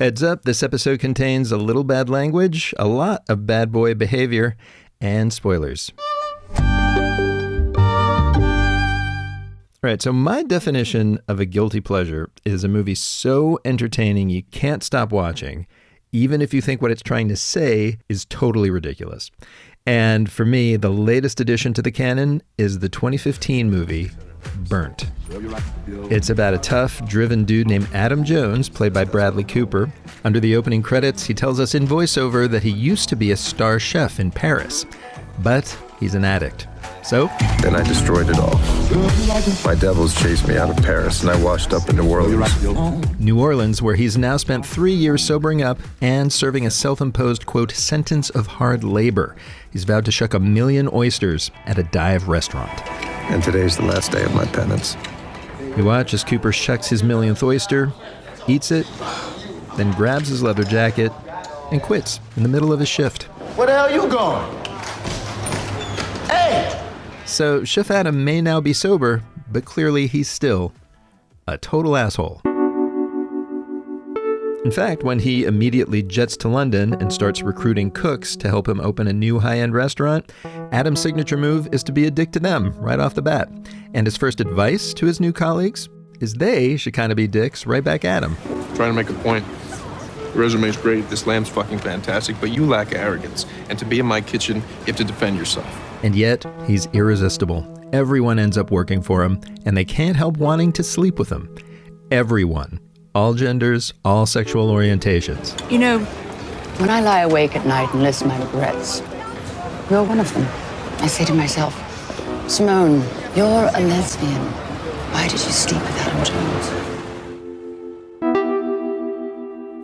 Heads up, this episode contains a little bad language, a lot of bad boy behavior, and spoilers. All right, so my definition of a guilty pleasure is a movie so entertaining you can't stop watching, even if you think what it's trying to say is totally ridiculous. And for me, the latest addition to the canon is the 2015 movie Burnt. It's about a tough, driven dude named Adam Jones, played by Bradley Cooper. Under the opening credits, he tells us in voiceover that he used to be a star chef in Paris, but he's an addict. So? Then I destroyed it all. My devils chased me out of Paris, and I washed up in New Orleans. New Orleans, where he's now spent 3 years sobering up and serving a self-imposed, quote, sentence of hard labor. He's vowed to shuck 1 million oysters at a dive restaurant. And today's the last day of my penance. You watch as Cooper shucks his millionth oyster, eats it, then grabs his leather jacket and quits in the middle of his shift. Where the hell you going? Hey! So Chef Adam may now be sober, but clearly he's still a total asshole. In fact, when he immediately jets to London and starts recruiting cooks to help him open a new high-end restaurant, Adam's signature move is to be a dick to them right off the bat. And his first advice to his new colleagues is they should kind of be dicks right back at him. Trying to make a point. Your resume's great, this lamb's fucking fantastic, but you lack arrogance. And to be in my kitchen, you have to defend yourself. And yet, he's irresistible. Everyone ends up working for him, and they can't help wanting to sleep with him. Everyone. All genders, all sexual orientations. You know, when I lie awake at night and list my regrets, you're one of them. I say to myself, Simone, you're a lesbian. Why did you sleep with Adam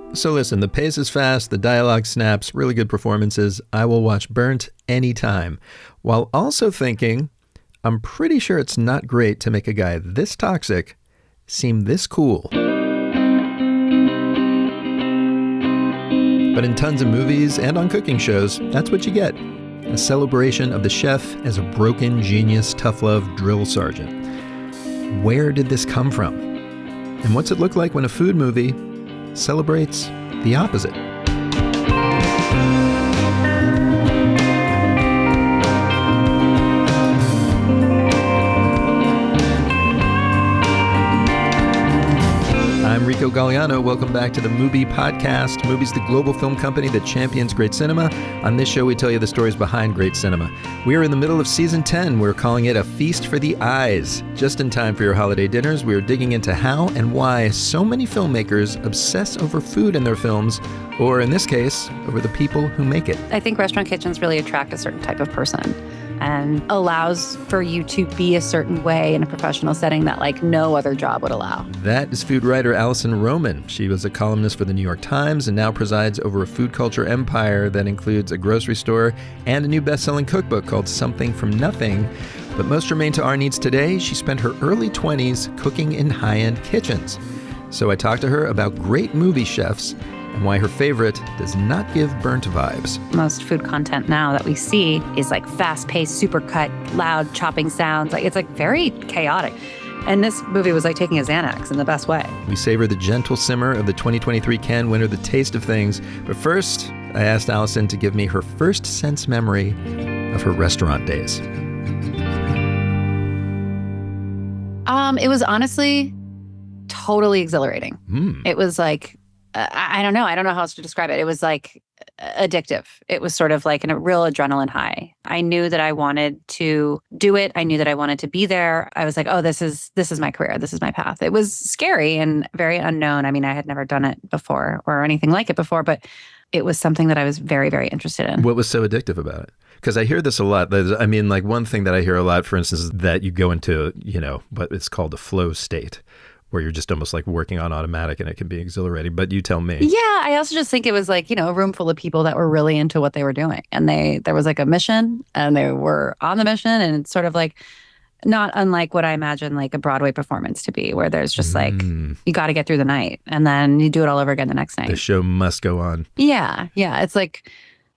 Jones? So listen, the pace is fast, the dialogue snaps, really good performances. I will watch Burnt anytime. While also thinking, I'm pretty sure it's not great to make a guy this toxic seem this cool. But in tons of movies and on cooking shows, that's what you get. A celebration of the chef as a broken genius, tough love drill sergeant. Where did this come from? And what's it look like when a food movie celebrates the opposite? I'm Rico Galliano. Welcome back to the MUBI Podcast. MUBI's the global film company that champions great cinema. On this show, we tell you the stories behind great cinema. We are in the middle of season 10. We're calling it A Feast for the Eyes. Just in time for your holiday dinners, we are digging into how and why so many filmmakers obsess over food in their films, or in this case, over the people who make it. I think restaurant kitchens really attract a certain type of person and allows for you to be a certain way in a professional setting that like no other job would allow. That is food writer Alison Roman. She was a columnist for the New York Times and now presides over a food culture empire that includes a grocery store and a new best-selling cookbook called Something from Nothing. But most germane to our needs today, she spent her early 20s cooking in high-end kitchens. So I talked to her about great movie chefs and why her favorite does not give burnt vibes. Most food content now that we see is like fast-paced, super cut, loud chopping sounds. Like it's like very chaotic. And this movie was like taking a Xanax in the best way. We savor the gentle simmer of the 2023 Cannes winner, The Taste of Things. But first, I asked Alison to give me her first sense memory of her restaurant days. It was honestly totally exhilarating. It was like, I don't know. I don't know how else to describe it. It was like addictive. It was sort of like a real adrenaline high. I knew that I wanted to do it. I knew that I wanted to be there. I was like, oh, this is my career. This is my path. It was scary and very unknown. I mean, I had never done it before or anything like it before, but it was something that I was very, very interested in. What was so addictive about it? Because I hear this a lot. I mean, like one thing that I hear a lot, for instance, is that you go into, what it's called a flow state, where you're just almost like working on automatic and it can be exhilarating. But you tell me. Yeah, I also just think it was like, a room full of people that were really into what they were doing. And there was like a mission and they were on the mission. And it's sort of like not unlike what I imagine like a Broadway performance to be, where there's just like, you got to get through the night and then you do it all over again the next night. The show must go on. Yeah. It's like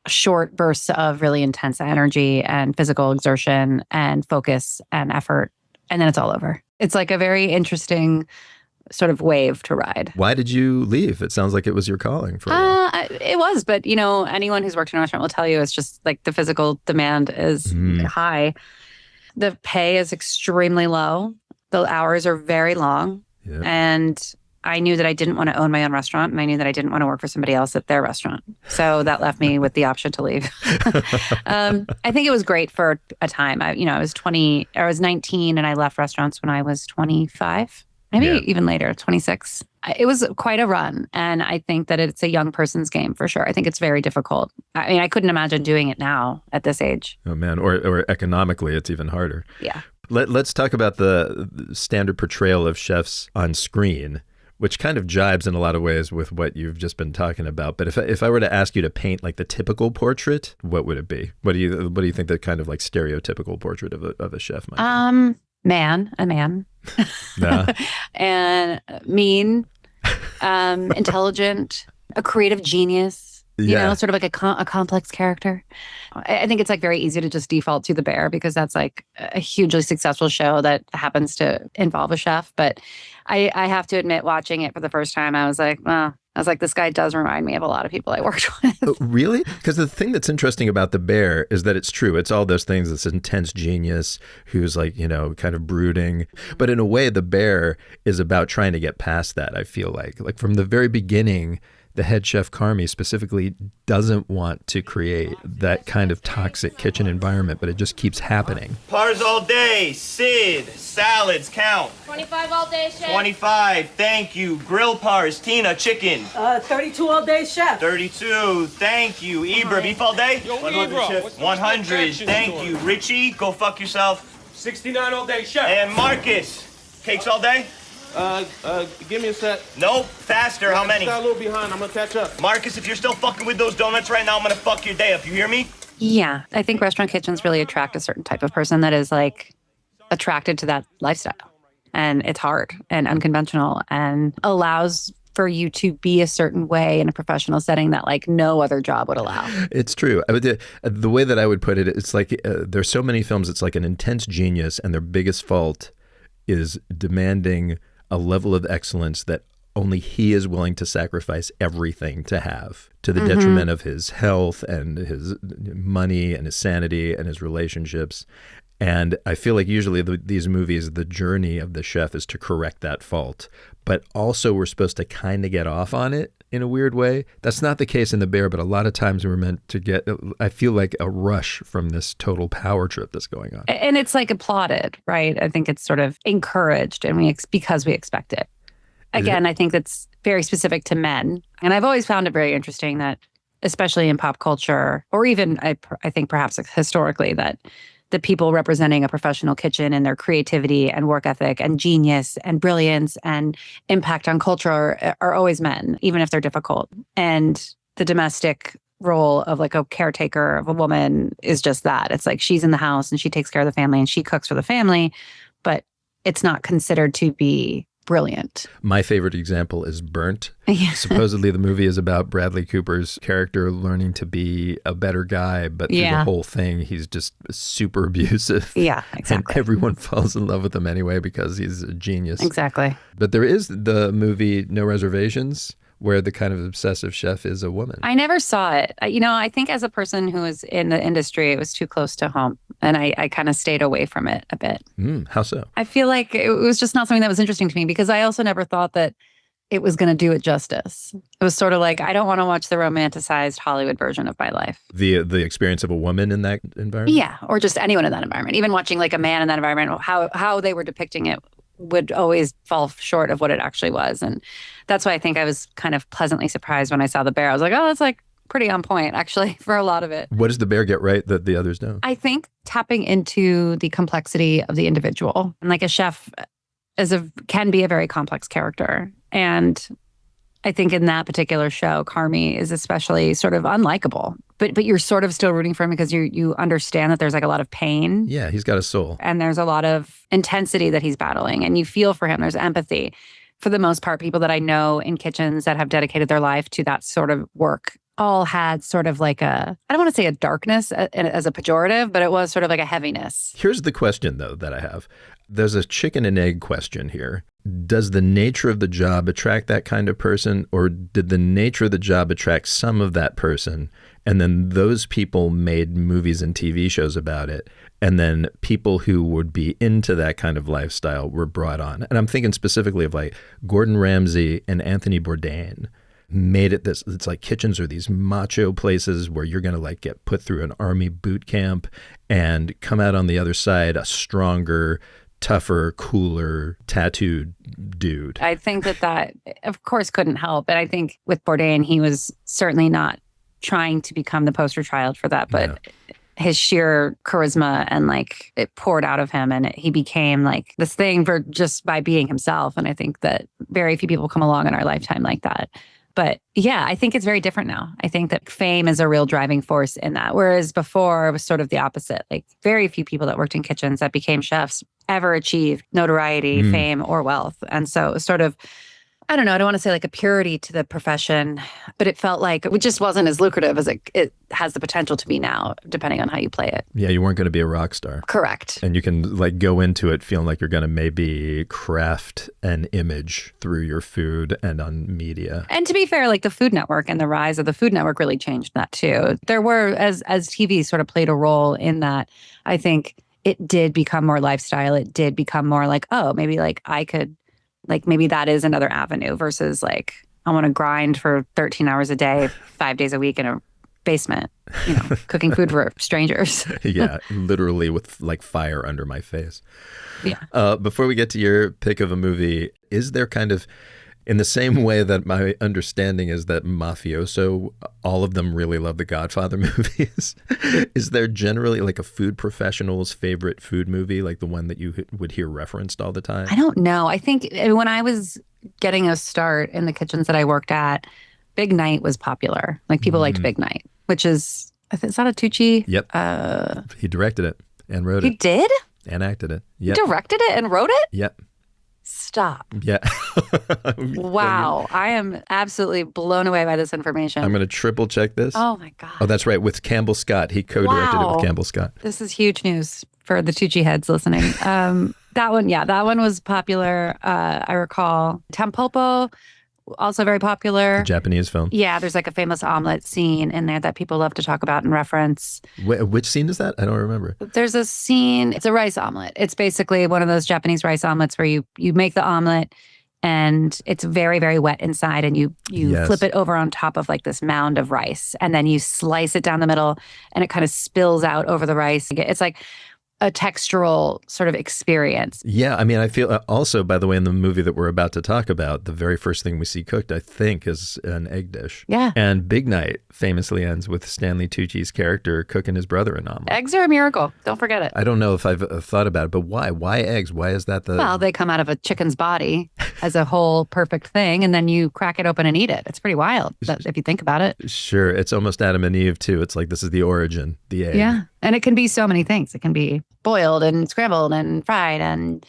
short bursts of really intense energy and physical exertion and focus and effort. And then it's all over. It's like a very interesting sort of wave to ride. Why did you leave? It sounds like it was your calling for a while. It was, but anyone who's worked in a restaurant will tell you it's just like the physical demand is high. The pay is extremely low. The hours are very long. Yep. And I knew that I didn't want to own my own restaurant, and I knew that I didn't want to work for somebody else at their restaurant. So that left me with the option to leave. I think it was great for a time. I was 19 and I left restaurants when I was 25, maybe even later, 26. It was quite a run. And I think that it's a young person's game for sure. I think it's very difficult. I mean, I couldn't imagine doing it now at this age. Oh man, or economically, it's even harder. Yeah. Let's talk about the standard portrayal of chefs on screen, which kind of jibes in a lot of ways with what you've just been talking about. But if I were to ask you to paint like the typical portrait, what would it be? What do you think the kind of like stereotypical portrait of a chef might be? A man. Nah. And mean, intelligent, a creative genius. Sort of like a complex character. I think it's like very easy to just default to The Bear because that's like a hugely successful show that happens to involve a chef. But I have to admit, watching it for the first time, I was like, this guy does remind me of a lot of people I worked with. Oh, really? Because the thing that's interesting about The Bear is that it's true. It's all those things. This intense genius who's like, kind of brooding. But in a way, The Bear is about trying to get past that, I feel like. Like from the very beginning, the head chef, Carmy, specifically doesn't want to create that kind of toxic kitchen environment, but it just keeps happening. Pars all day. Sid. Salads, count. 25 all day, chef. 25, thank you. Grill pars. Tina, chicken. 32 all day, chef. 32, thank you. Ibra, beef all day? Yo, 100, Ibra, chef. 100, thank you. Richie, go fuck yourself. 69 all day, chef. And Marcus, cakes all day? Give me a sec. Nope, faster, how many? I'm a little behind, I'm gonna catch up. Marcus, if you're still fucking with those donuts right now, I'm gonna fuck your day up, you hear me? Yeah, I think restaurant kitchens really attract a certain type of person that is like attracted to that lifestyle. And it's hard and unconventional and allows for you to be a certain way in a professional setting that like no other job would allow. It's true. I mean, the way that I would put it, it's like there's so many films, it's like an intense genius and their biggest fault is demanding a level of excellence that only he is willing to sacrifice everything to have, to the detriment of his health and his money and his sanity and his relationships. And I feel like usually these movies, the journey of the chef is to correct that fault. But also we're supposed to kind of get off on it in a weird way. That's not the case in The Bear, but a lot of times we're meant to get, I feel like, a rush from this total power trip that's going on. And it's like applauded, right? I think it's sort of encouraged and because we expect it. Again, I think that's very specific to men. And I've always found it very interesting that, especially in pop culture, or even I think perhaps historically, that the people representing a professional kitchen and their creativity and work ethic and genius and brilliance and impact on culture are always men, even if they're difficult. And the domestic role of like a caretaker of a woman is just that. It's like she's in the house and she takes care of the family and she cooks for the family, but it's not considered to be brilliant. My favorite example is Burnt. Yeah. Supposedly the movie is about Bradley Cooper's character learning to be a better guy, but through the whole thing, he's just super abusive. Yeah, exactly. And everyone falls in love with him anyway because he's a genius. Exactly. But there is the movie No Reservations, where the kind of obsessive chef is a woman. I never saw it. I think as a person who was in the industry, it was too close to home. And I kind of stayed away from it a bit. How so? I feel like it was just not something that was interesting to me because I also never thought that it was going to do it justice. It was sort of like, I don't want to watch the romanticized Hollywood version of my life. The experience of a woman in that environment? Yeah, or just anyone in that environment. Even watching like a man in that environment, how they were depicting it would always fall short of what it actually was. And that's why I think I was kind of pleasantly surprised when I saw The Bear. I was like, oh, that's like pretty on point, actually, for a lot of it. What does The Bear get right that the others don't? I think tapping into the complexity of the individual. And like a chef can be a very complex character. And I think in that particular show, Carmy is especially sort of unlikable. But you're sort of still rooting for him because you understand that there's like a lot of pain. Yeah, he's got a soul. And there's a lot of intensity that he's battling. And you feel for him. There's empathy. For the most part, people that I know in kitchens that have dedicated their life to that sort of work all had sort of like I don't want to say a darkness as a pejorative, but it was sort of like a heaviness. Here's the question, though, that I have. There's a chicken and egg question here. Does the nature of the job attract that kind of person, or did the nature of the job attract some of that person, and then those people made movies and TV shows about it, and then people who would be into that kind of lifestyle were brought on? And I'm thinking specifically of like Gordon Ramsay and Anthony Bourdain made it this, it's like kitchens are these macho places where you're going to like get put through an army boot camp and come out on the other side a stronger, tougher, cooler, tattooed dude. I think that of course couldn't help. And I think with Bourdain, he was certainly not trying to become the poster child for that, but his sheer charisma and like it poured out of him, and he became like this thing for just by being himself. And I think that very few people come along in our lifetime like that. But yeah, I think it's very different now. I think that fame is a real driving force in that. Whereas before it was sort of the opposite. Like very few people that worked in kitchens that became chefs ever achieved notoriety, fame, or wealth. And so it was sort of, I don't know, I don't want to say like a purity to the profession, but it felt like it just wasn't as lucrative as it has the potential to be now, depending on how you play it. Yeah, you weren't going to be a rock star. Correct. And you can like go into it feeling like you're going to maybe craft an image through your food and on media. And to be fair, like the Food Network and the rise of the Food Network really changed that too. There were, as TV sort of played a role in that, I think it did become more lifestyle. It did become more like, oh, maybe like I could, like maybe that is another avenue versus like I want to grind for 13 hours a day, 5 days a week in a basement, you know, cooking food for strangers. Yeah, literally with like fire under my face. Yeah. Before we get to your pick of a movie, is there kind of, in the same way that my understanding is that mafioso, all of them really love the Godfather movies, is there generally like a food professional's favorite food movie, like the one that you would hear referenced all the time? I don't know. I think when I was getting a start in the kitchens that I worked at, Big Night was popular. Like people liked Big Night, which is that a Tucci? Yep. He directed it and wrote it. He did? And acted it. Yep. He directed it and wrote it? Yep. Stop. Yeah. Wow. I am absolutely blown away by this information. I'm going to triple check this. Oh my God. Oh, that's right. With Campbell Scott. He co-directed it with Campbell Scott. This is huge news for the Tucci heads listening. That one was popular. I recall Tampopo, also very popular. Japanese film. Yeah, there's like a famous omelet scene in there that people love to talk about and reference. Which scene is that? I don't remember. There's a scene, it's a rice omelet. It's basically one of those Japanese rice omelets where you make the omelet and it's very, very wet inside and you flip it over on top of like this mound of rice and then you slice it down the middle and it kind of spills out over the rice. It's like a textural sort of experience. Yeah, I mean, I feel also, by the way, in the movie that we're about to talk about, the very first thing we see cooked, I think, is an egg dish. Yeah. And Big Night famously ends with Stanley Tucci's character cooking his brother an omelet. Eggs are a miracle. Don't forget it. I don't know if I've thought about it, but why? Why eggs? Why is that the... Well, they come out of a chicken's body as a whole perfect thing, and then you crack it open and eat it. It's pretty wild if you think about it. Sure. It's almost Adam and Eve, too. It's like this is the origin, the egg. Yeah. And it can be so many things. It can be boiled and scrambled and fried and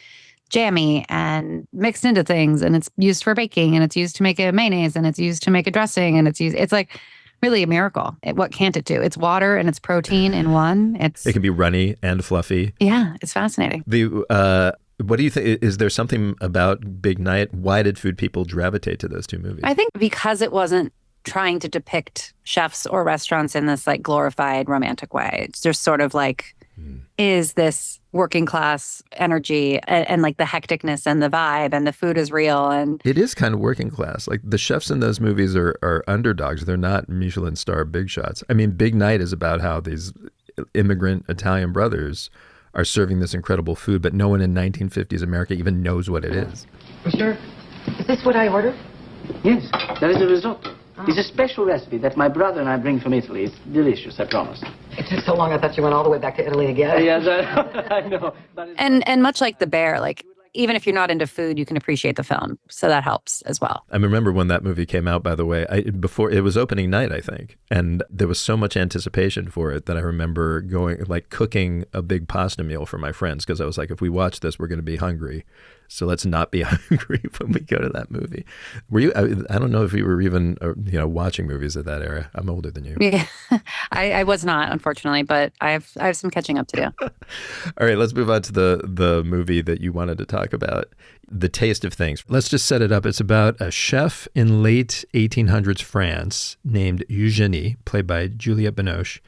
jammy and mixed into things. And it's used for baking and it's used to make a mayonnaise and it's used to make a dressing. And it's like really a miracle. What can't it do? It's water and it's protein in one. It can be runny and fluffy. Yeah, it's fascinating. What do you think? Is there something about Big Night? Why did food people gravitate to those two movies? I think because it wasn't trying to depict chefs or restaurants in this like glorified romantic way. It's just sort of like, is this working class energy and like the hecticness and the vibe and the food is real. And it is kind of working class. Like the chefs in those movies are underdogs. They're not Michelin star big shots. I mean, Big Night is about how these immigrant Italian brothers are serving this incredible food, but no one in 1950s America even knows what it is. Monsieur, is this what I ordered? Yes, that is a risotto. It's a special recipe that my brother and I bring from Italy. It's delicious, I promise. It took so long, I thought you went all the way back to Italy again. Yes, I know. And much like The Bear, like even if you're not into food, you can appreciate the film. So that helps as well. I remember when that movie came out, by the way, before it was opening night, I think. And there was so much anticipation for it that I remember going, like cooking a big pasta meal for my friends. Because I was like, if we watch this, we're going to be hungry. So let's not be hungry when we go to that movie. Were you, I don't know if you were even, watching movies at that era. I'm older than you. Yeah. I was not, unfortunately, but I have some catching up to do. All right, let's move on to the movie that you wanted to talk about, The Taste of Things. Let's just set it up. It's about a chef in late 1800s France named Eugénie, played by Juliette Binoche.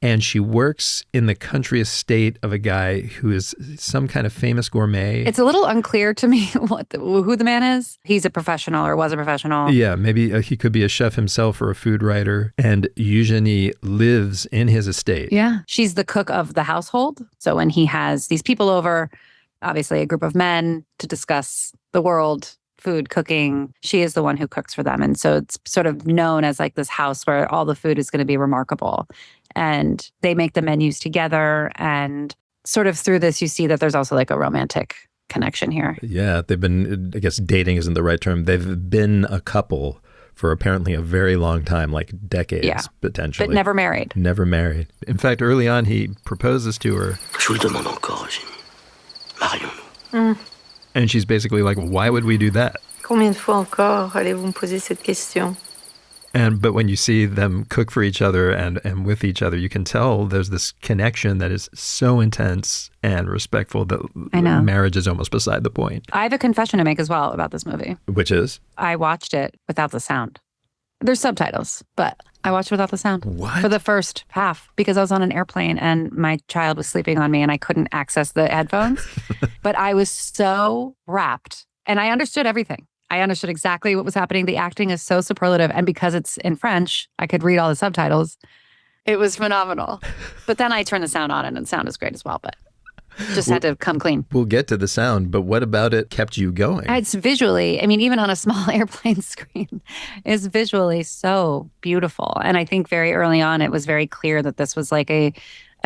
And she works in the country estate of a guy who is some kind of famous gourmet. It's a little unclear to me who the man is. He's a professional or was a professional. Yeah, maybe he could be a chef himself or a food writer. And Eugénie lives in his estate. Yeah. She's the cook of the household. So when he has these people over, obviously a group of men to discuss the world, food, cooking, she is the one who cooks for them. And so it's sort of known as like this house where all the food is going to be remarkable. And they make the menus together. And sort of through this, you see that there's also like a romantic connection here. Yeah, they've been, I guess dating isn't the right term. They've been a couple for apparently a very long time, like decades, potentially. But never married. Never married. In fact, early on, he proposes to her. Je vous le demande encore, Eugénie. Marions-nous. And she's basically like, why would we do that? Combien de fois encore allez-vous me poser cette question? But when you see them cook for each other and with each other, you can tell there's this connection that is so intense and respectful that marriage is almost beside the point. I have a confession to make as well about this movie. Which is? I watched it without the sound. There's subtitles, but I watched it without the sound. What? For the first half, because I was on an airplane and my child was sleeping on me and I couldn't access the headphones. But I was so wrapped and I understood everything. I understood exactly what was happening. The acting is so superlative. And because it's in French, I could read all the subtitles. It was phenomenal. But then I turned the sound on and the sound is great as well. But just had to come clean. We'll get to the sound, but what about it kept you going? It's visually, I mean, even on a small airplane screen, it's visually so beautiful. And I think very early on, it was very clear that this was like a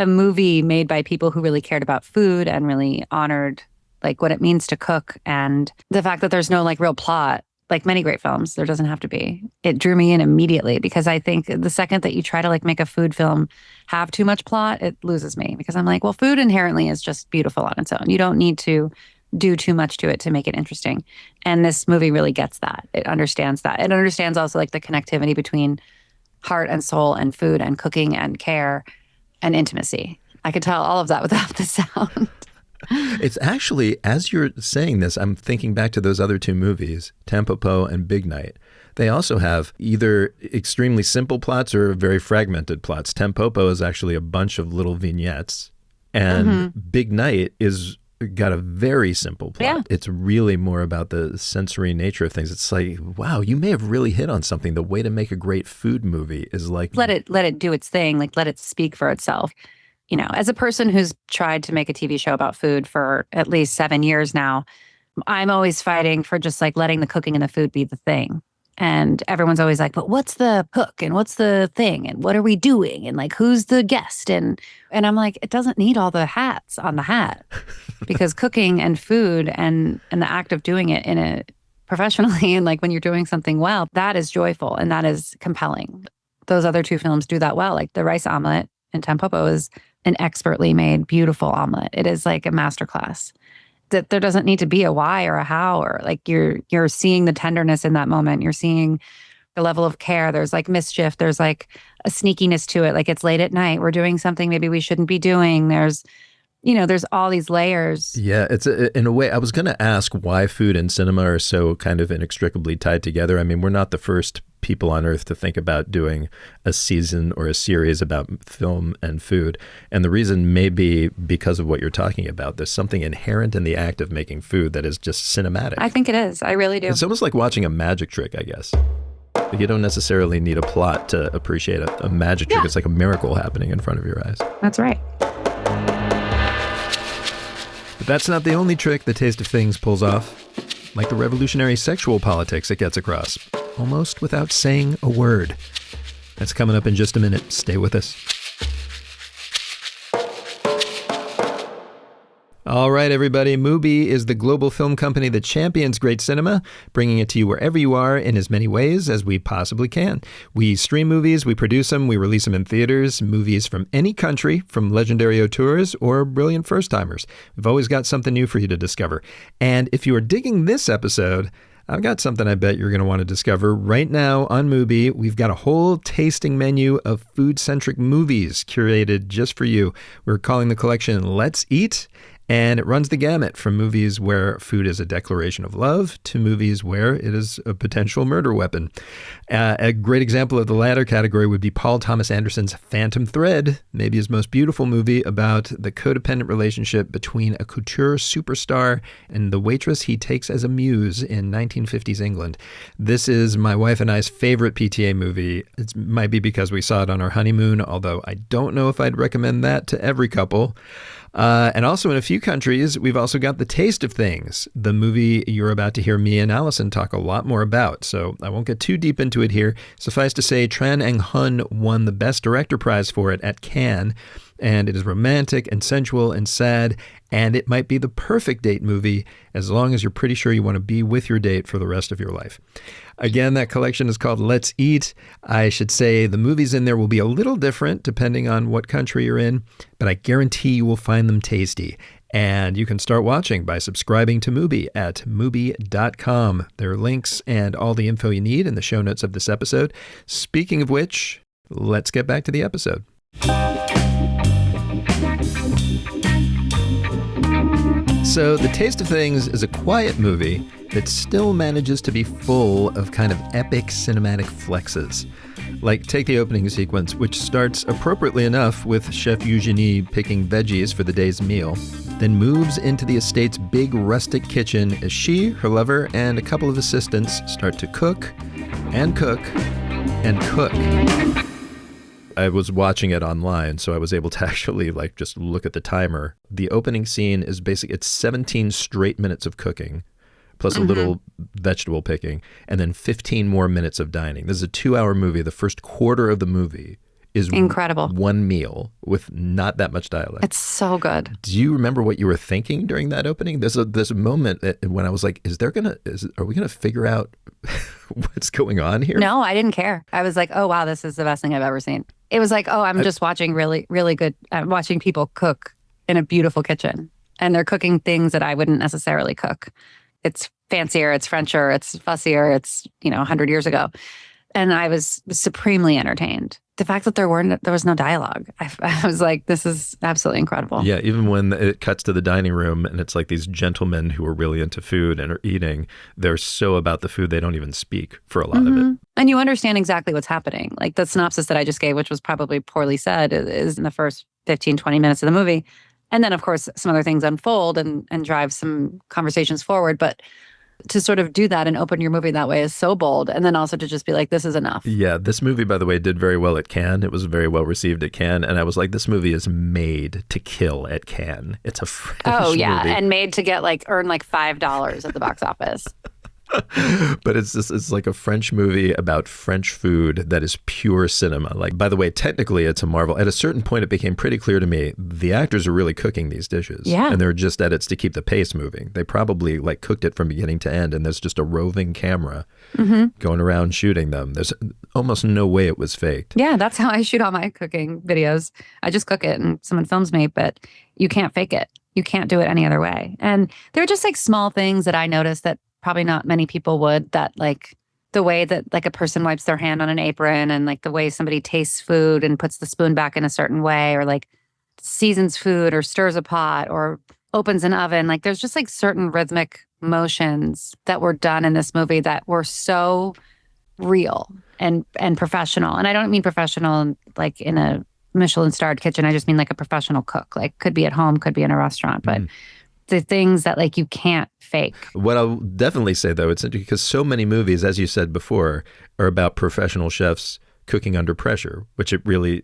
movie made by people who really cared about food and really honored like what it means to cook, and the fact that there's no like real plot, like many great films, there doesn't have to be. It drew me in immediately because I think the second that you try to like make a food film have too much plot, it loses me because I'm like, well, food inherently is just beautiful on its own. You don't need to do too much to it to make it interesting. And this movie really gets that. It understands that. It understands also like the connectivity between heart and soul and food and cooking and care and intimacy. I could tell all of that without the sound. It's actually, as you're saying this, I'm thinking back to those other two movies, Tampopo and Big Night. They also have either extremely simple plots or very fragmented plots. Tampopo is actually a bunch of little vignettes, and Big Night is got a very simple plot. Yeah. It's really more about the sensory nature of things. It's like, wow, you may have really hit on something. The way to make a great food movie is like... Let it do its thing, like let it speak for itself. You know, as a person who's tried to make a TV show about food for at least 7 years now, I'm always fighting for just like letting the cooking and the food be the thing. And everyone's always like, but what's the hook and what's the thing and what are we doing and like who's the guest? And I'm like, it doesn't need all the hats on the hat because cooking and food and the act of doing it in a professionally and like when you're doing something well, that is joyful and that is compelling. Those other two films do that well. Like the rice omelet in Tampopo is an expertly made, beautiful omelet. It is like a masterclass. That there doesn't need to be a why or a how, or like you're seeing the tenderness in that moment. You're seeing the level of care. There's like mischief. There's like a sneakiness to it. Like it's late at night. We're doing something maybe we shouldn't be doing. There's all these layers. Yeah, it's in a way, I was going to ask why food and cinema are so kind of inextricably tied together. I mean, we're not the first people on earth to think about doing a season or a series about film and food. And the reason may be because of what you're talking about. There's something inherent in the act of making food that is just cinematic. I think it is. I really do. It's almost like watching a magic trick, I guess. You don't necessarily need a plot to appreciate a magic trick. It's like a miracle happening in front of your eyes. That's right. But that's not the only trick The Taste of Things pulls off. Like the revolutionary sexual politics it gets across, almost without saying a word. That's coming up in just a minute. Stay with us. All right, everybody. MUBI is the global film company that champions great cinema, bringing it to you wherever you are in as many ways as we possibly can. We stream movies, we produce them, we release them in theaters, movies from any country, from legendary auteurs or brilliant first-timers. We've always got something new for you to discover. And if you are digging this episode, I've got something I bet you're going to want to discover. Right now on MUBI, we've got a whole tasting menu of food-centric movies curated just for you. We're calling the collection Let's Eat, and it runs the gamut from movies where food is a declaration of love to movies where it is a potential murder weapon. A great example of the latter category would be Paul Thomas Anderson's Phantom Thread, maybe his most beautiful movie about the codependent relationship between a couture superstar and the waitress he takes as a muse in 1950s England. This is my wife and I's favorite PTA movie. It might be because we saw it on our honeymoon, although I don't know if I'd recommend that to every couple. And also in a few countries, we've also got The Taste of Things, the movie you're about to hear me and Alison talk a lot more about. So I won't get too deep into it here. Suffice to say, Tran Anh-hun won the Best Director prize for it at Cannes. And it is romantic and sensual and sad, and it might be the perfect date movie as long as you're pretty sure you want to be with your date for the rest of your life. Again, that collection is called Let's Eat. I should say the movies in there will be a little different depending on what country you're in, but I guarantee you will find them tasty. And you can start watching by subscribing to MUBI at MUBI.com. There are links and all the info you need in the show notes of this episode. Speaking of which, let's get back to the episode. So The Taste of Things is a quiet movie that still manages to be full of kind of epic cinematic flexes. Like, take the opening sequence, which starts appropriately enough with Chef Eugenie picking veggies for the day's meal, then moves into the estate's big rustic kitchen as she, her lover, and a couple of assistants start to cook and cook and cook. I was watching it online, so I was able to actually just look at the timer. The opening scene is basically, it's 17 straight minutes of cooking, plus a little vegetable picking, and then 15 more minutes of dining. This is a 2-hour movie. The first quarter of the movie is incredible. One meal with not that much dialogue. It's so good. Do you remember what you were thinking during that opening? There's a moment when I was like, are we gonna figure out what's going on here? No, I didn't care. I was like, oh wow, this is the best thing I've ever seen. It was like, oh, I'm just watching really, really good. I'm watching people cook in a beautiful kitchen, and they're cooking things that I wouldn't necessarily cook. It's fancier, it's Frencher, it's fussier, it's 100 years ago. And I was supremely entertained. The fact that there was no dialogue, I was like, this is absolutely incredible. Yeah, even when it cuts to the dining room and it's like these gentlemen who are really into food and are eating, they're so about the food they don't even speak for a lot of it. And you understand exactly what's happening. Like the synopsis that I just gave, which was probably poorly said, is in the first 15, 20 minutes of the movie. And then, of course, some other things unfold and drive some conversations forward. But to sort of do that and open your movie that way is so bold. And then also to just be like, this is enough. Yeah, this movie, by the way, did very well at Cannes. It was very well received at Cannes. And I was like, this movie is made to kill at Cannes. It's a French movie. And made to earn $5 at the box office. But it's like a French movie about French food that is pure cinema. Like, by the way, technically it's a marvel. At a certain point, it became pretty clear to me the actors are really cooking these dishes. Yeah. And they're just edits to keep the pace moving. They probably cooked it from beginning to end, and there's just a roving camera going around shooting them. There's almost no way it was faked. Yeah, that's how I shoot all my cooking videos. I just cook it and someone films me, but you can't fake it. You can't do it any other way. And they're just small things that I noticed that probably not many people would, that the way that a person wipes their hand on an apron, and the way somebody tastes food and puts the spoon back in a certain way, or seasons food or stirs a pot or opens an oven. There's just certain rhythmic motions that were done in this movie that were so real and professional. And I don't mean professional in a Michelin-starred kitchen. I just mean a professional cook. Could be at home, could be in a restaurant, but the things that you can't fake. What I'll definitely say, though, it's because so many movies, as you said before, are about professional chefs cooking under pressure, which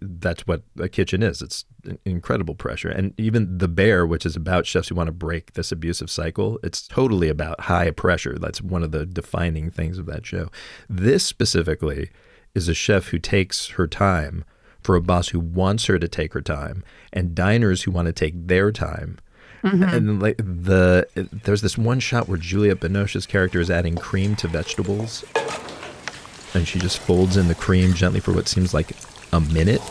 that's what a kitchen is. It's incredible pressure. And even The Bear, which is about chefs who want to break this abusive cycle, it's totally about high pressure. That's one of the defining things of that show. This specifically is a chef who takes her time for a boss who wants her to take her time, and diners who want to take their time. And there's this one shot where Juliette Binoche's character is adding cream to vegetables, and she just folds in the cream gently for what seems like a minute.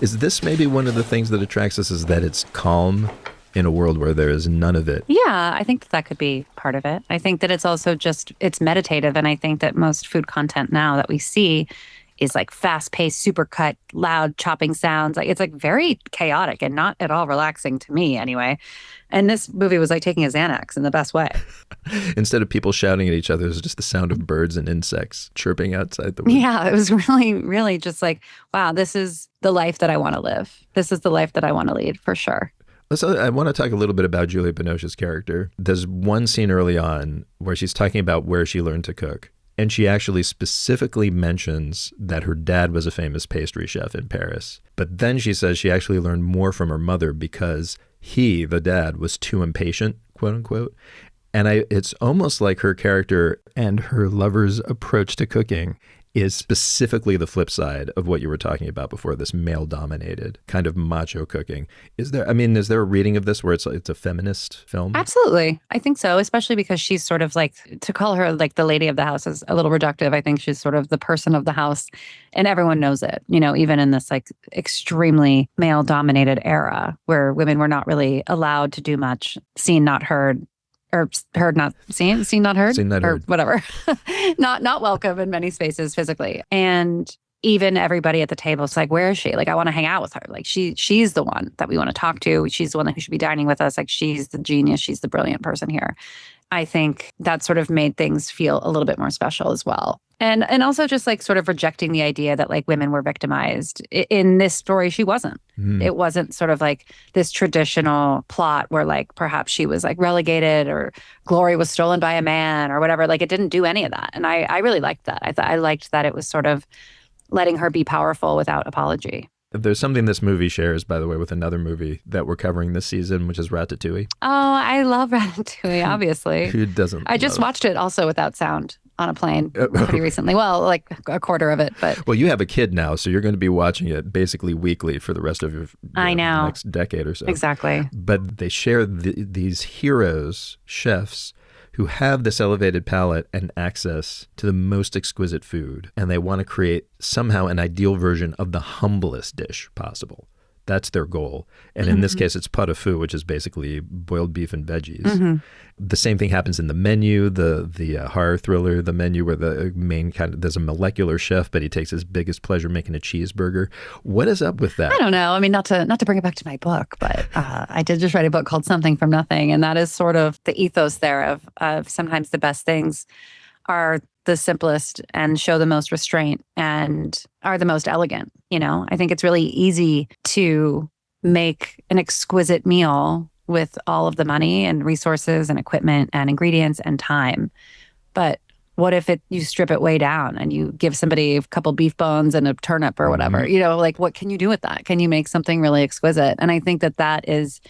Is this maybe one of the things that attracts us, is that it's calm in a world where there is none of it? Yeah, I think that could be part of it. I think that it's also just, it's meditative. And I think that most food content now that we see is like fast-paced, super cut, loud chopping sounds. Like it's like very chaotic and not at all relaxing to me anyway. And this movie was like taking a Xanax in the best way. Instead of people shouting at each other, it's just the sound of birds and insects chirping outside the window. Yeah, it was really, really just like, wow, this is the life that I want to live. This is the life that I want to lead for sure. So I want to talk a little bit about Juliette Binoche's character. There's one scene early on where she's talking about where she learned to cook. And she actually specifically mentions that her dad was a famous pastry chef in Paris. But then she says she actually learned more from her mother because he, the dad, was too impatient, quote unquote. And it's almost like her character and her lover's approach to cooking is specifically the flip side of what you were talking about before, this male-dominated kind of macho cooking. Is there a reading of this where it's a feminist film? Absolutely. I think so, especially because she's sort of like, to call her like the lady of the house is a little reductive. I think she's sort of the person of the house and everyone knows it, you know, even in this like extremely male-dominated era where women were not really allowed to do much, seen, not heard. Or heard, not seen, seen, not heard, seen, not or heard. Whatever. not welcome in many spaces physically. And even everybody at the table is like, where is she? Like, I want to hang out with her. Like, she's the one that we want to talk to. She's the one who should be dining with us. Like, she's the genius. She's the brilliant person here. I think that sort of made things feel a little bit more special as well. And also just like sort of rejecting the idea that like women were victimized. In this story, she wasn't. It wasn't sort of like this traditional plot where like perhaps she was like relegated or glory was stolen by a man or whatever. Like it didn't do any of that. And I really liked that. I liked that it was sort of letting her be powerful without apology. There's something this movie shares, by the way, with another movie that we're covering this season, which is Ratatouille. Oh, I love Ratatouille, obviously. Who doesn't? I just watched it also without sound on a plane pretty recently. Well, like a quarter of it, but... Well, you have a kid now, so you're going to be watching it basically weekly for the rest of your next decade or so. Exactly. But they share these heroes, chefs, who have this elevated palate and access to the most exquisite food. And they want to create somehow an ideal version of the humblest dish possible. That's their goal. And in this case, it's pot au feu, which is basically boiled beef and veggies. The same thing happens in The Menu, the horror thriller, The Menu, where the main there's a molecular chef, but he takes his biggest pleasure making a cheeseburger. What is up with that? I don't know. I mean, not to bring it back to my book, but I did just write a book called Something from Nothing. And that is sort of the ethos there of sometimes the best things are the simplest and show the most restraint and are the most elegant. You know, I think it's really easy to make an exquisite meal with all of the money and resources and equipment and ingredients and time. But what if you strip it way down and you give somebody a couple beef bones and a turnip or whatever? You know, like what can you do with that? Can you make something really exquisite? And I think that is,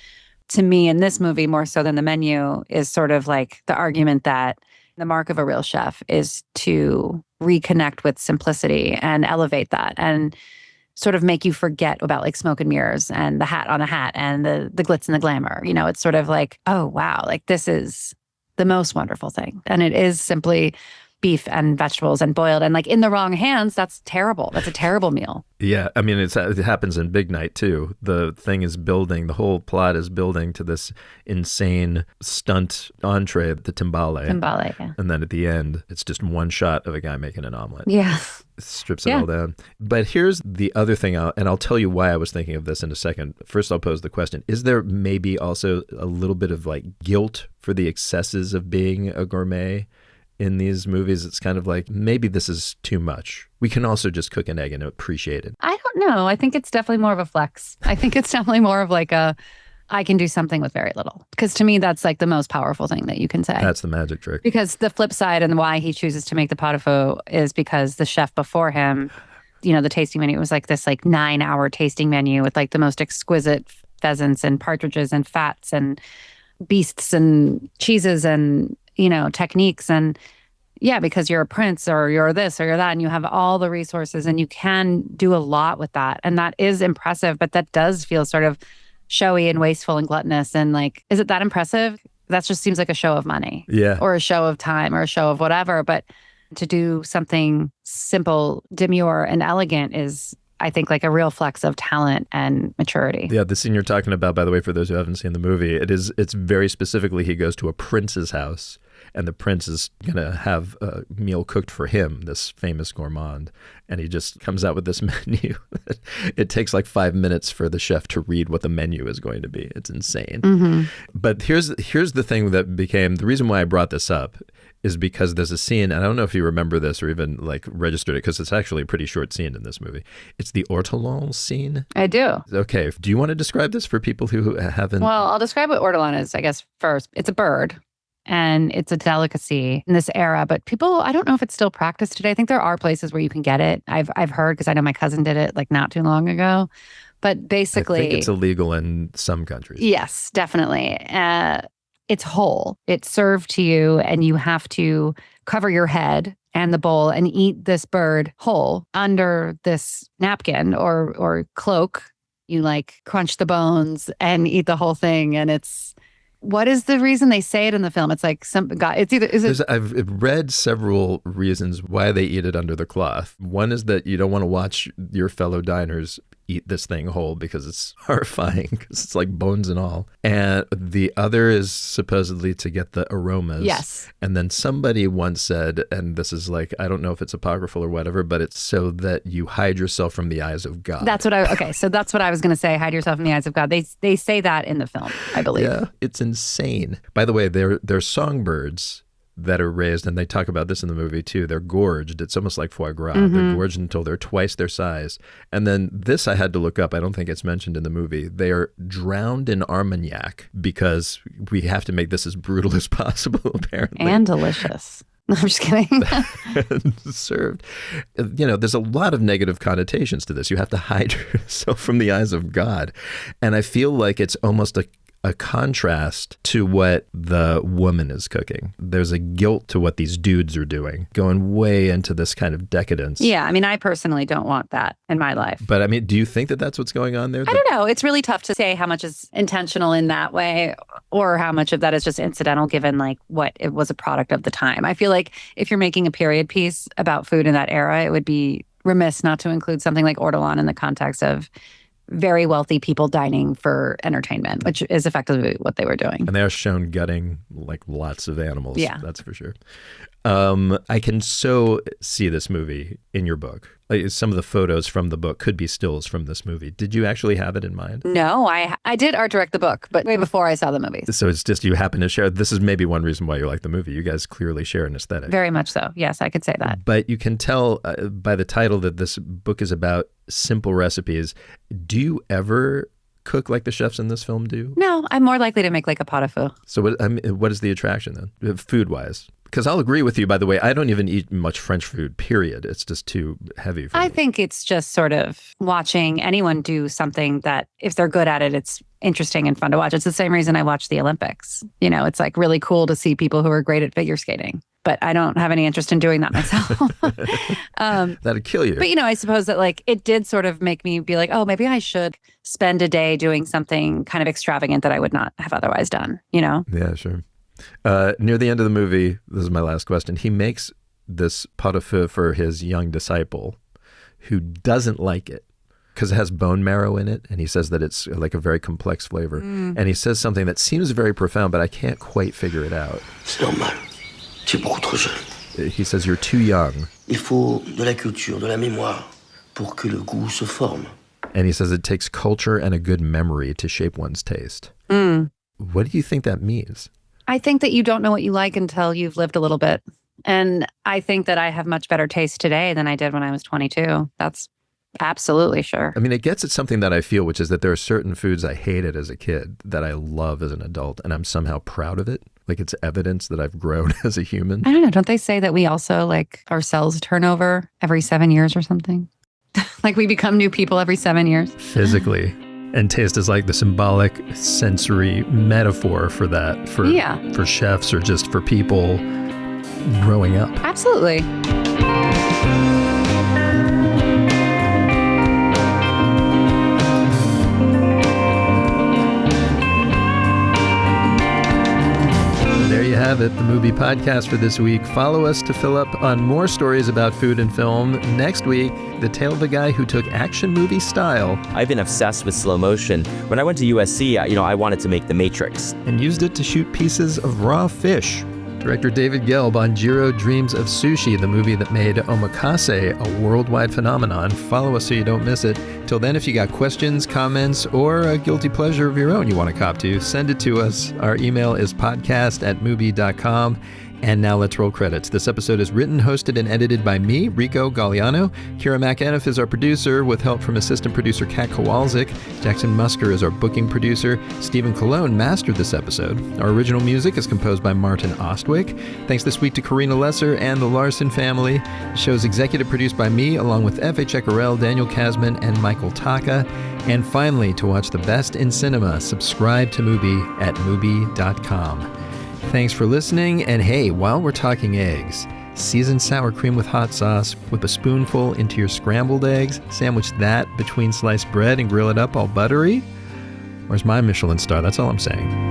to me, in this movie, more so than The Menu, is sort of like the argument that the mark of a real chef is to reconnect with simplicity and elevate that and sort of make you forget about like smoke and mirrors and the hat on a hat and the glitz and the glamour. You know, it's sort of like, oh, wow, like this is the most wonderful thing. And it is simply beef and vegetables and boiled. And like in the wrong hands, that's terrible. That's a terrible meal. Yeah. I mean, it happens in Big Night too. The thing is building, the whole plot is building to this insane stunt entree, the timbale. Timbale, yeah. And then at the end, it's just one shot of a guy making an omelet. Yeah. It strips it all down. But here's the other thing, and I'll tell you why I was thinking of this in a second. First, I'll pose the question. Is there maybe also a little bit of like guilt for the excesses of being a gourmet? In these movies, it's kind of like, maybe this is too much. We can also just cook an egg and appreciate it. I don't know. I think it's definitely more of a flex. I think it's definitely more of like I can do something with very little. Because to me, that's like the most powerful thing that you can say. That's the magic trick. Because the flip side and why he chooses to make the pot au feu is because the chef before him, you know, the tasting menu was like this like 9-hour tasting menu with like the most exquisite pheasants and partridges and fats and beasts and cheeses and, you know, techniques. And yeah, because you're a prince or you're this or you're that and you have all the resources and you can do a lot with that. And that is impressive, but that does feel sort of showy and wasteful and gluttonous. And like, is it that impressive? That just seems like a show of money. Yeah. Or a show of time or a show of whatever. But to do something simple, demure, and elegant is, I think, like a real flex of talent and maturity. Yeah, the scene you're talking about, by the way, for those who haven't seen the movie, it's very specifically he goes to a prince's house and the prince is going to have a meal cooked for him, this famous gourmand. And he just comes out with this menu. It takes like 5 minutes for the chef to read what the menu is going to be. It's insane. Mm-hmm. But here's the thing that became, the reason why I brought this up is because there's a scene, and I don't know if you remember this or even like registered it, because it's actually a pretty short scene in this movie. It's the ortolan scene. I do. Okay. Do you want to describe this for people who haven't? Well, I'll describe what ortolan is, I guess, first. It's a bird. And it's a delicacy in this era, but people, I don't know if it's still practiced today. I think there are places where you can get it. I've heard, because I know my cousin did it like not too long ago. But basically, I think it's illegal in some countries. Yes, definitely. It's whole. It's served to you, and you have to cover your head and the bowl and eat this bird whole under this napkin or cloak. You like crunch the bones and eat the whole thing, and it's. What is the reason they say it in the film? It's like some guy. It's either I've read several reasons why they eat it under the cloth. One is that you don't want to watch your fellow diners eat this thing whole because it's horrifying, because it's like bones and all. And the other is supposedly to get the aromas. Yes. And then somebody once said, and this is like, I don't know if it's apocryphal or whatever, but it's so that you hide yourself from the eyes of God. So that's what I was going to say. Hide yourself in the eyes of God. They say that in the film, I believe. Yeah, it's insane. By the way, they're songbirds that are raised, and they talk about this in the movie too. They're gorged. It's almost like foie gras. Mm-hmm. They're gorged until they're twice their size. And then this I had to look up. I don't think it's mentioned in the movie. They are drowned in Armagnac because we have to make this as brutal as possible, apparently. And delicious. No, I'm just kidding. Served. You know, there's a lot of negative connotations to this. You have to hide yourself from the eyes of God. And I feel like it's almost a contrast to what the woman is cooking. There's a guilt to what these dudes are doing, going way into this kind of decadence. Yeah, I mean, I personally don't want that in my life. But I mean, do you think that that's what's going on there? I don't know. It's really tough to say how much is intentional in that way or how much of that is just incidental given like what it was a product of the time. I feel like if you're making a period piece about food in that era, it would be remiss not to include something like ortolan in the context of very wealthy people dining for entertainment, which is effectively what they were doing. And they are shown gutting like lots of animals. Yeah. That's for sure. I can so see this movie in your book. Like, some of the photos from the book could be stills from this movie. Did you actually have it in mind? No, I did art direct the book, but way before I saw the movie. So it's just you happen to share. This is maybe one reason why you like the movie. You guys clearly share an aesthetic. Very much so. Yes, I could say that. But you can tell by the title that this book is about simple recipes. Do you ever cook like the chefs in this film do? No, I'm more likely to make like a pot au feu. So what is the attraction then, food-wise? Because I'll agree with you, by the way, I don't even eat much French food, period. It's just too heavy for me. I think it's just sort of watching anyone do something that if they're good at it, it's interesting and fun to watch. It's the same reason I watch the Olympics. You know, it's like really cool to see people who are great at figure skating. But I don't have any interest in doing that myself. That'd kill you. But, you know, I suppose that like it did sort of make me be like, oh, maybe I should spend a day doing something kind of extravagant that I would not have otherwise done, you know? Yeah, sure. Near the end of the movie, this is my last question, he makes this pot au feu for his young disciple who doesn't like it because it has bone marrow in it. And he says that it's like a very complex flavor. And he says something that seems very profound, but I can't quite figure it out. C'est normal. Tu es beaucoup trop jeune. He says, you're too young. Il faut de la culture, de la mémoire pour que le goût se forme. And he says it takes culture and a good memory to shape one's taste. What do you think that means? I think that you don't know what you like until you've lived a little bit. And I think that I have much better taste today than I did when I was 22. That's absolutely sure. I mean, it gets at something that I feel, which is that there are certain foods I hated as a kid that I love as an adult, and I'm somehow proud of it. Like it's evidence that I've grown as a human. I don't know. Don't they say that we also like our cells turn over every 7 years or something? Like we become new people every 7 years? Physically. And taste is like the symbolic sensory metaphor for that, for chefs or just for people growing up. Absolutely. There you you have it, the MUBI Podcast for this week. Follow us to fill up on more stories about food and film. Next week, the tale of a guy who took action movie style. I've been obsessed with slow motion. When I went to USC, I wanted to make The Matrix. And used it to shoot pieces of raw fish. Director David Gelb on Jiro Dreams of Sushi, the movie that made omakase a worldwide phenomenon. Follow us so you don't miss it. Till then, if you got questions, comments, or a guilty pleasure of your own you want to cop to, send it to us. Our email is podcast@mubi.com. And now let's roll credits. This episode is written, hosted, and edited by me, Rico Galliano. Kira McAniff is our producer, with help from assistant producer Kat Kowalczyk. Jackson Musker is our booking producer. Stephen Colon mastered this episode. Our original music is composed by Martin Ostwick. Thanks this week to Karina Lesser and the Larson family. The show is executive produced by me, along with F.A. Ceccarel, Daniel Kasman, and Michael Taka. And finally, to watch the best in cinema, subscribe to MUBI at mubi.com. Thanks for listening, and hey, while we're talking eggs, seasoned sour cream with hot sauce, whip a spoonful into your scrambled eggs, sandwich that between sliced bread and grill it up all buttery. Where's my Michelin star? That's all I'm saying.